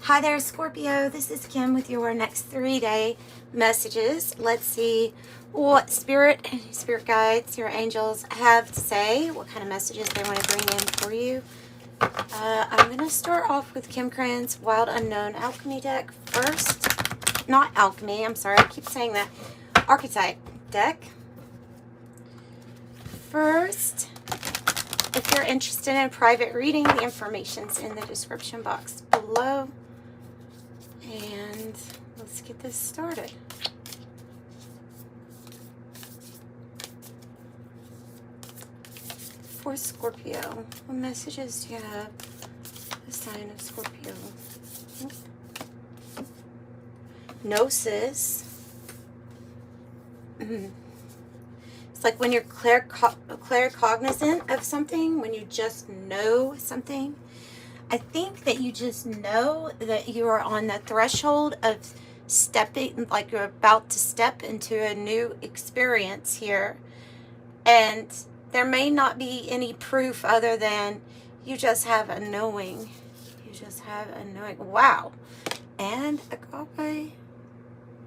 Hi there, Scorpio. This is Kim with your next 3-day messages. Let's see what spirit guides, your angels have to say, what kind of messages they want to bring in for you. I'm going to start off with Krans Wild Unknown Alchemy deck first. Not alchemy, I'm sorry, I keep saying that. Archetype deck. First, if you're interested in a private reading, the information's in the description box below. And let's get this started. For Scorpio, what messages do you have the sign of Scorpio? Gnosis. It's like when you're claircognizant of something, when you just know something. I think that you just know that you are on the threshold of stepping, like you're about to step into a new experience here. And there may not be any proof other than you just have a knowing. You just have a knowing. Wow. And agape.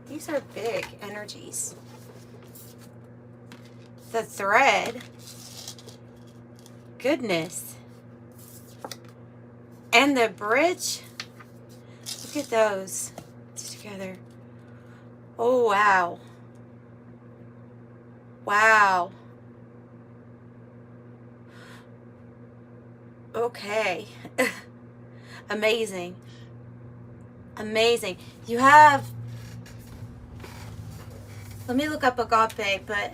These are big energies. The thread. Goodness. And the bridge. Look at those together. Oh, wow. Wow. Okay. Amazing. Amazing. You have, let me look up agape, but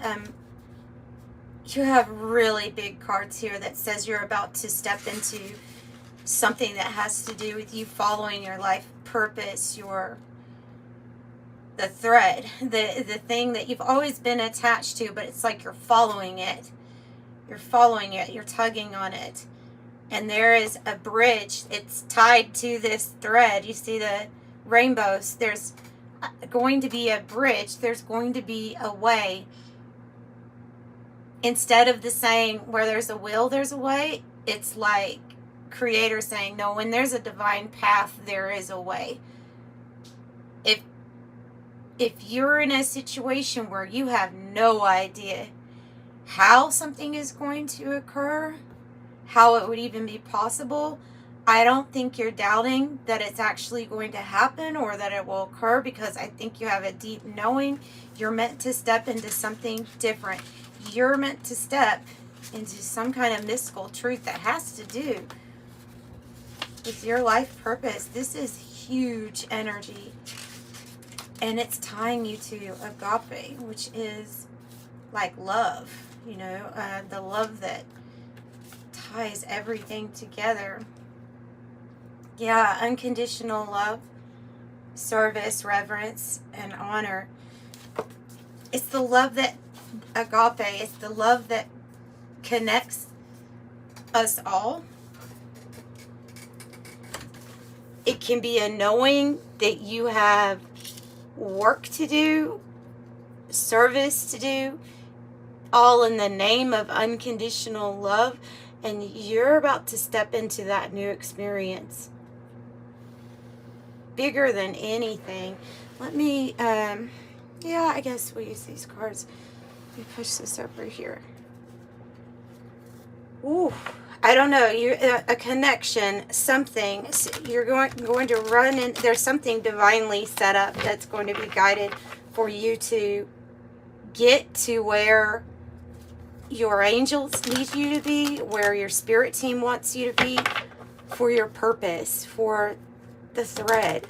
you have really big cards here that says you're about to step into something that has to do with you following your life purpose, the thread, the thing that you've always been attached to, but it's like you're following it. You're following it. You're tugging on it. And there is a bridge. It's tied to this thread. You see the rainbows. There's going to be a bridge. There's going to be a way. Instead of the saying, where there's a will, there's a way, it's like Creator saying, no, when there's a divine path, there is a way. If you're in a situation where you have no idea how something is going to occur, how it would even be possible, I don't think you're doubting that it's actually going to happen or that it will occur, because I think you have a deep knowing. You're meant to step into something different. You're meant to step into some kind of mystical truth that has to do with your life purpose. This is huge energy. And it's tying you to agape, which is like love, you know, the love that ties everything together. Yeah, unconditional love, service, reverence, and honor. It's the love that agape, it's the love that connects us all. It can be a knowing that you have work to do, service to do, all in the name of unconditional love, and you're about to step into that new experience. Bigger than anything. Let me, yeah, I guess we'll use these cards. Let me push this over here. Ooh. I don't know, you're a connection, something. You're going to run in. There's something divinely set up that's going to be guided for you to get to where your angels need you to be, where your spirit team wants you to be, for your purpose, for the thread.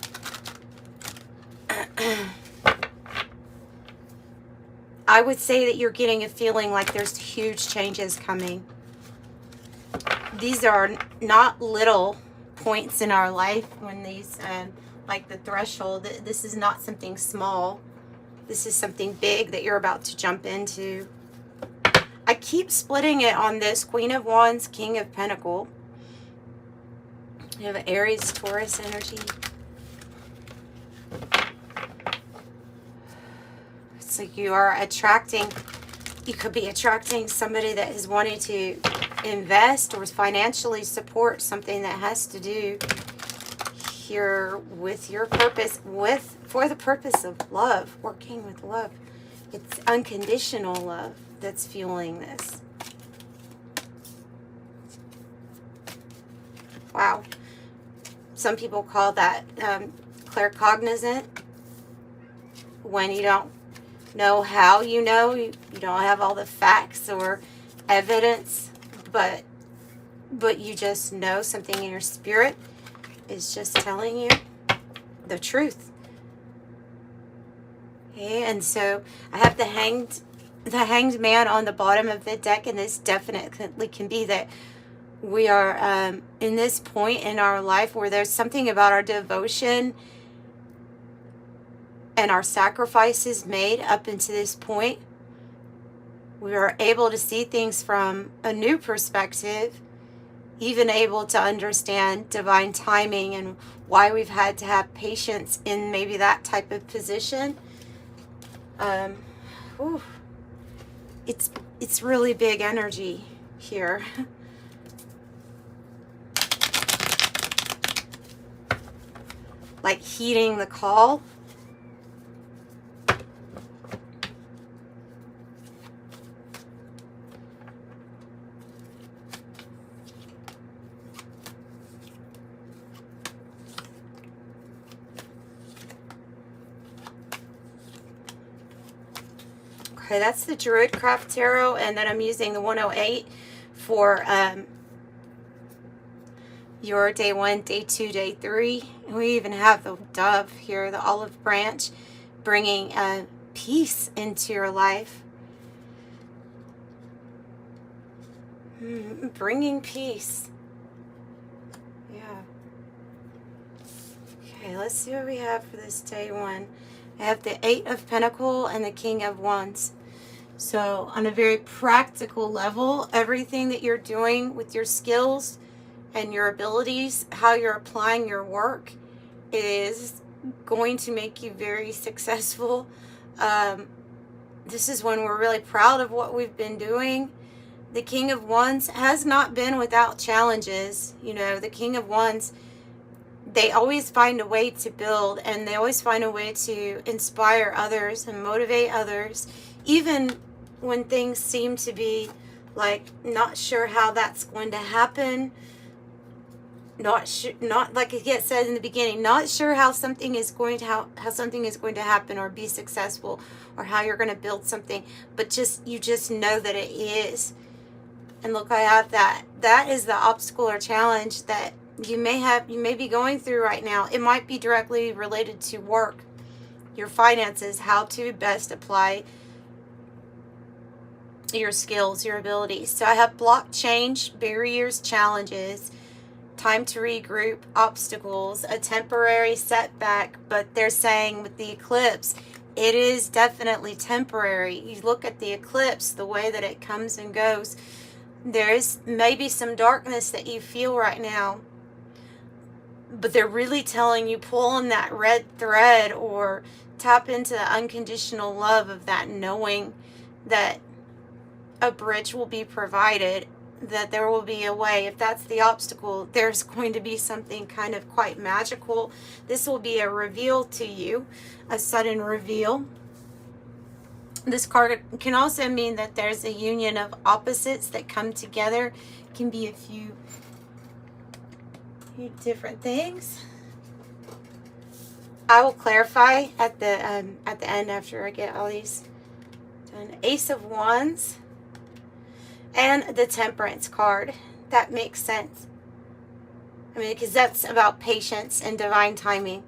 I would say that you're getting a feeling like there's huge changes coming. These are not little points in our life when these, like the threshold, this is not something small. This is something big that you're about to jump into. I keep splitting it on this Queen of Wands, King of Pentacles. You have Aries, Taurus energy. It's like you are attracting, you could be attracting somebody that is wanting to invest or financially support something that has to do here with your purpose, for the purpose of love, working with love. It's unconditional love that's fueling this. Wow. Some people call that claircognizant. When you don't know how you know, you don't have all the facts or evidence, but you just know something in your spirit is just telling you the truth. Okay, and so I have the hanged man on the bottom of the deck, and this definitely can be that we are in this point in our life where there's something about our devotion and our sacrifices made up until this point. We are able to see things from a new perspective, even able to understand divine timing and why we've had to have patience in maybe that type of position. It's really big energy here. Like heeding the call. Okay, that's the Druid Craft Tarot, and then I'm using the 108 for your day 1, day 2, day 3. And we even have the dove here, the olive branch, bringing peace into your life. Bringing peace. Yeah. Okay, let's see what we have for this day 1. I have the 8 of Pentacles and the King of Wands. So on a very practical level, everything that you're doing with your skills and your abilities, how you're applying your work, is going to make you very successful. This is when we're really proud of what we've been doing. The King of Wands has not been without challenges. You know, the King of Wands, they always find a way to build, and they always find a way to inspire others and motivate others, even when things seem to be like not sure how that's going to happen. Not like it gets said in the beginning, not sure how something is going to how something is going to happen or be successful, or how you're going to build something, but you just know that it is. And look, I have that. That is the obstacle or challenge that you may be going through right now. It might be directly related to work, your finances, how to best apply your skills, your abilities. So I have block, change, barriers, challenges, time to regroup, obstacles, a temporary setback. But they're saying with the eclipse, it is definitely temporary. You look at the eclipse, the way that it comes and goes. There is maybe some darkness that you feel right now, but they're really telling you, pull on that red thread or tap into the unconditional love of that, knowing that a bridge will be provided, that there will be a way. If that's the obstacle, there's going to be something kind of quite magical. This will be a reveal to you, a sudden reveal. This card can also mean that there's a union of opposites that come together. It can be a few different things. I will clarify at the end after I get all these done. Ace of Wands and the Temperance card. That makes sense. I mean, because that's about patience and divine timing.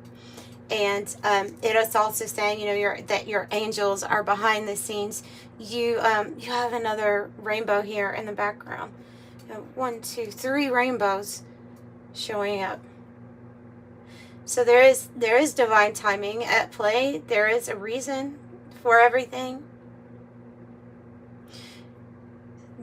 And it is also saying, you know, that your angels are behind the scenes. You have another rainbow here in the background. 1, 2, 3 rainbows showing up. So there is divine timing at play. There is a reason for everything.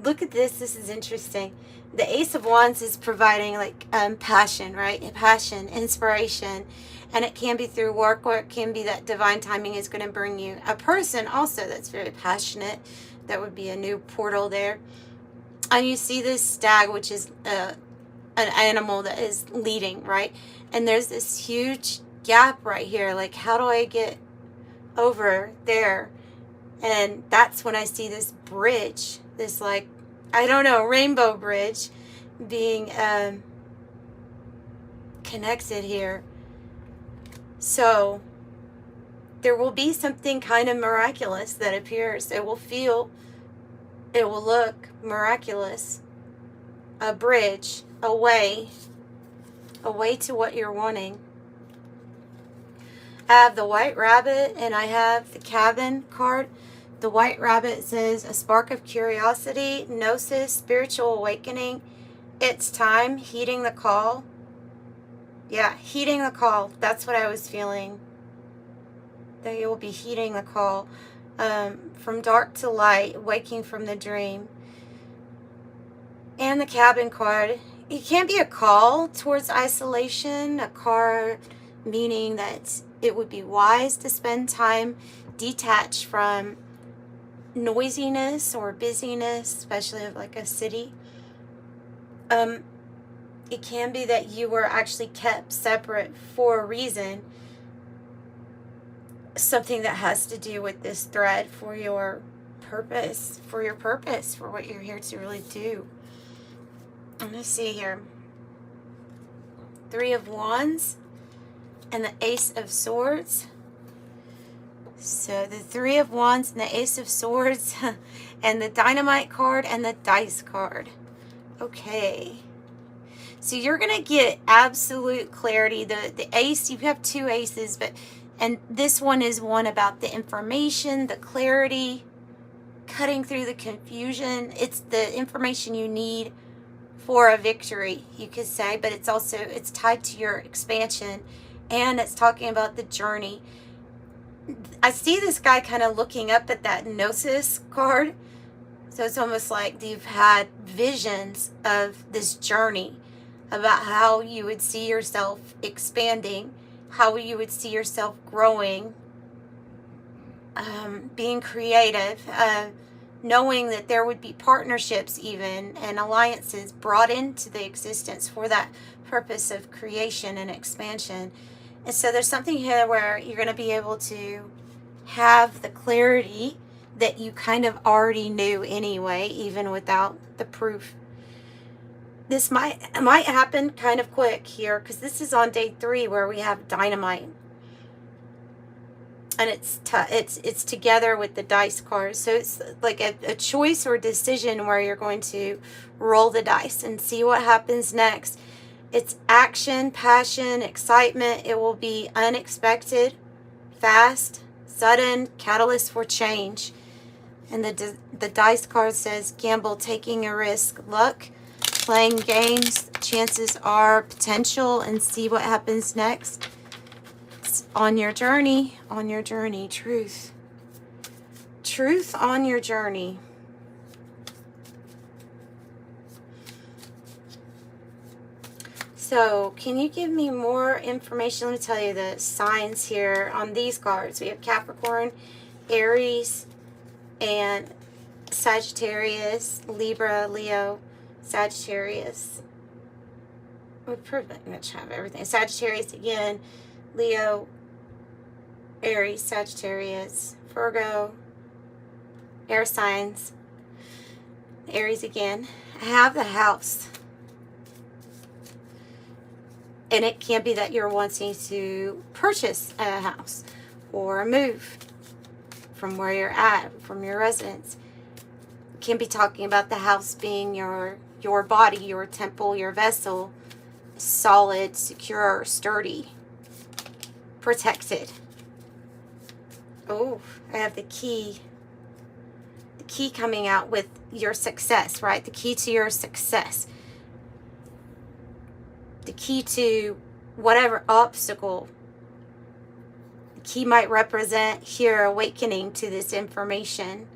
Look at this. This is interesting. The Ace of Wands is providing like passion, right? Passion, inspiration. And it can be through work, or it can be that divine timing is going to bring you a person also that's very passionate. That would be a new portal there. And you see this stag, which is an animal that is leading, right? And there's this huge gap right here. Like, how do I get over there? And that's when I see this bridge, this, like, I don't know, rainbow bridge being connected here. So there will be something kind of miraculous that appears. It will look miraculous. A bridge, a way to what you're wanting. I have the White Rabbit and I have the Cabin card. The White Rabbit says, a spark of curiosity, gnosis, spiritual awakening. It's time, heeding the call. Yeah, heeding the call. That's what I was feeling. That you will be heeding the call. From dark to light, waking from the dream. And the Cabin card. It can't be a call towards isolation. A card meaning that it would be wise to spend time detached from noisiness or busyness, especially of like a city. It can be that you were actually kept separate for a reason. Something that has to do with this thread for your purpose, for what you're here to really do. I'm going to see here. 3 of Wands and the Ace of Swords. So the 3 of Wands and the Ace of Swords and the Dynamite card and the Dice card. Okay. So you're going to get absolute clarity. The Ace, you have 2 aces, and this one is one about the information, the clarity, cutting through the confusion. It's the information you need for a victory, you could say, but it's tied to your expansion, and it's talking about the journey. I see this guy kind of looking up at that Gnosis card. So it's almost like you've had visions of this journey, about how you would see yourself expanding, how you would see yourself growing, being creative, knowing that there would be partnerships even and alliances brought into the existence for that purpose of creation and expansion. And so there's something here where you're going to be able to have the clarity that you kind of already knew anyway, even without the proof. This might happen kind of quick here, because this is on day 3 where we have Dynamite. And it's together with the Dice card. So it's like a choice or decision where you're going to roll the dice and see what happens next. It's action, passion, excitement. It will be unexpected, fast, sudden, catalyst for change. And the Dice card says gamble, taking a risk, luck, playing games, chances are, potential, and see what happens next. It's on your journey, truth. Truth on your journey. So, can you give me more information? Let me tell you the signs here on these cards. We have Capricorn, Aries, and Sagittarius, Libra, Leo, Sagittarius. We pretty much have everything. Sagittarius again, Leo, Aries, Sagittarius, Virgo, air signs, Aries again. I have the House. And it can be that you're wanting to purchase a house or move from where you're at, from your residence. It can be talking about the house being your body, your temple, your vessel, solid, secure, sturdy, protected. Oh, I have the key. The key coming out with your success, right? The key to your success. The key to whatever obstacle. The key might represent here awakening to this information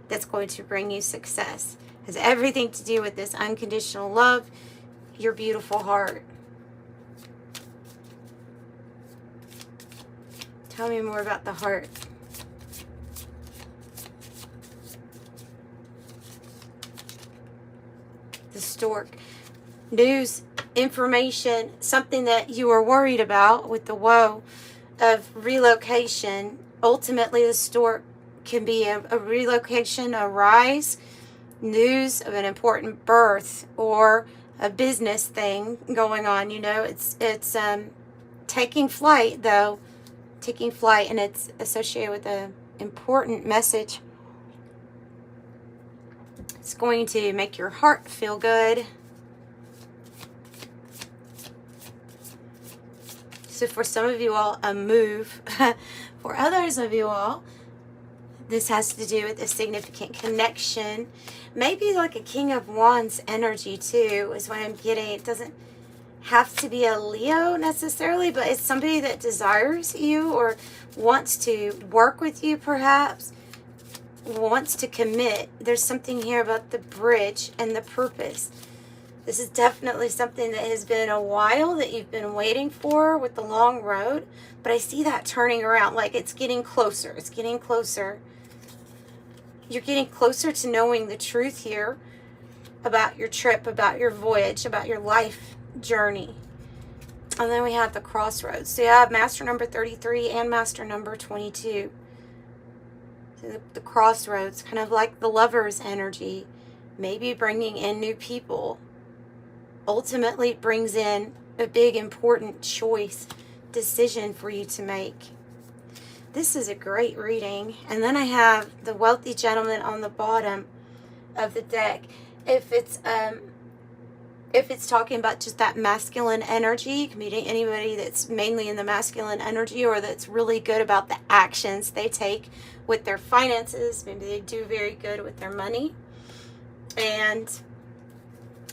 that's going to bring you success. It has everything to do with this unconditional love, your beautiful heart. Tell me more about the heart. The stork. News information, something that you were worried about with the woe of relocation. Ultimately, the stork can be a relocation, a rise, news of an important birth, or a business thing going on. You know, it's taking flight, though, taking flight, and it's associated with an important message. It's going to make your heart feel good. So for some of you all, a move. For others of you all, this has to do with a significant connection. Maybe like a King of Wands energy too, is what I'm getting. It doesn't have to be a Leo necessarily, but it's somebody that desires you or wants to work with you, perhaps, wants to commit. There's something here about the bridge and the purpose. This is definitely something that has been a while that you've been waiting for with the long road. But I see that turning around, like it's getting closer. It's getting closer. You're getting closer to knowing the truth here about your trip, about your voyage, about your life journey. And then we have the crossroads. So you have master number 33 and master number 22. So the crossroads, kind of like the lover's energy, maybe bringing in new people. Ultimately brings in a big important choice, decision for you to make. This is a great reading. And then I have the wealthy gentleman on the bottom of the deck. If it's talking about just that masculine energy, meeting anybody that's mainly in the masculine energy or that's really good about the actions they take with their finances, maybe they do very good with their money, and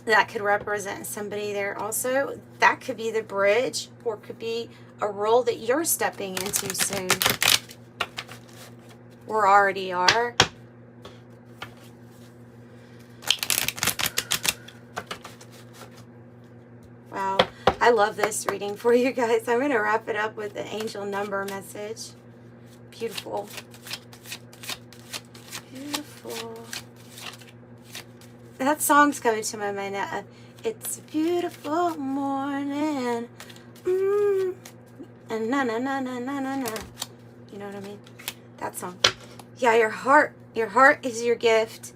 that could represent somebody there also. That could be the bridge, or could be a role that you're stepping into soon, or already are. Wow, I love this reading for you guys. I'm going to wrap it up with the angel number message. Beautiful. Beautiful. That song's coming to my mind now. It's a beautiful morning. And na na na na na na na. You know what I mean? That song. Yeah, your heart is your gift.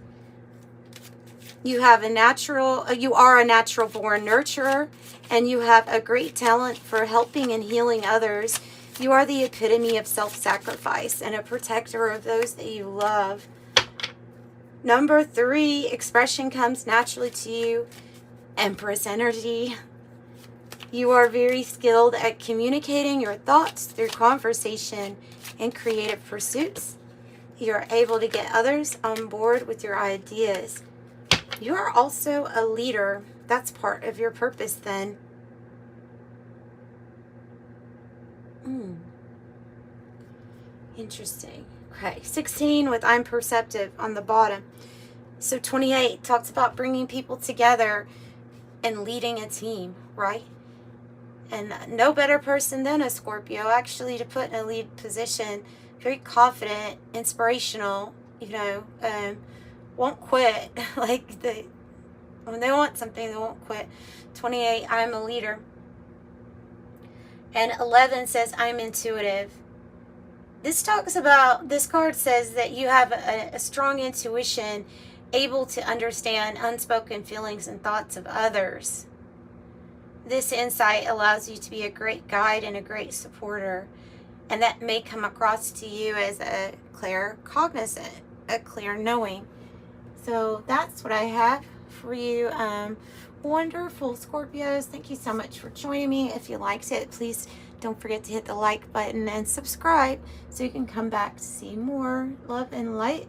You have you are a natural born nurturer, and you have a great talent for helping and healing others. You are the epitome of self-sacrifice and a protector of those that you love. Number 3, expression comes naturally to you. Empress energy. You are very skilled at communicating your thoughts through conversation and creative pursuits. You are able to get others on board with your ideas. You are also a leader. That's part of your purpose then. Interesting. Okay, 16 with I'm perceptive on the bottom. So 28 talks about bringing people together and leading a team, right? And no better person than a Scorpio actually to put in a lead position. Very confident, inspirational, you know, won't quit. Like when they want something, they won't quit. 28, I'm a leader. And 11 says I'm intuitive. This card says that you have a strong intuition, able to understand unspoken feelings and thoughts of others. This insight allows you to be a great guide and a great supporter, and that may come across to you as a clear cognizant, a clear knowing. So that's what I have for you. Wonderful Scorpios. Thank you so much for joining me. If you liked it, please don't forget to hit the like button and subscribe so you can come back to see more. Love and light.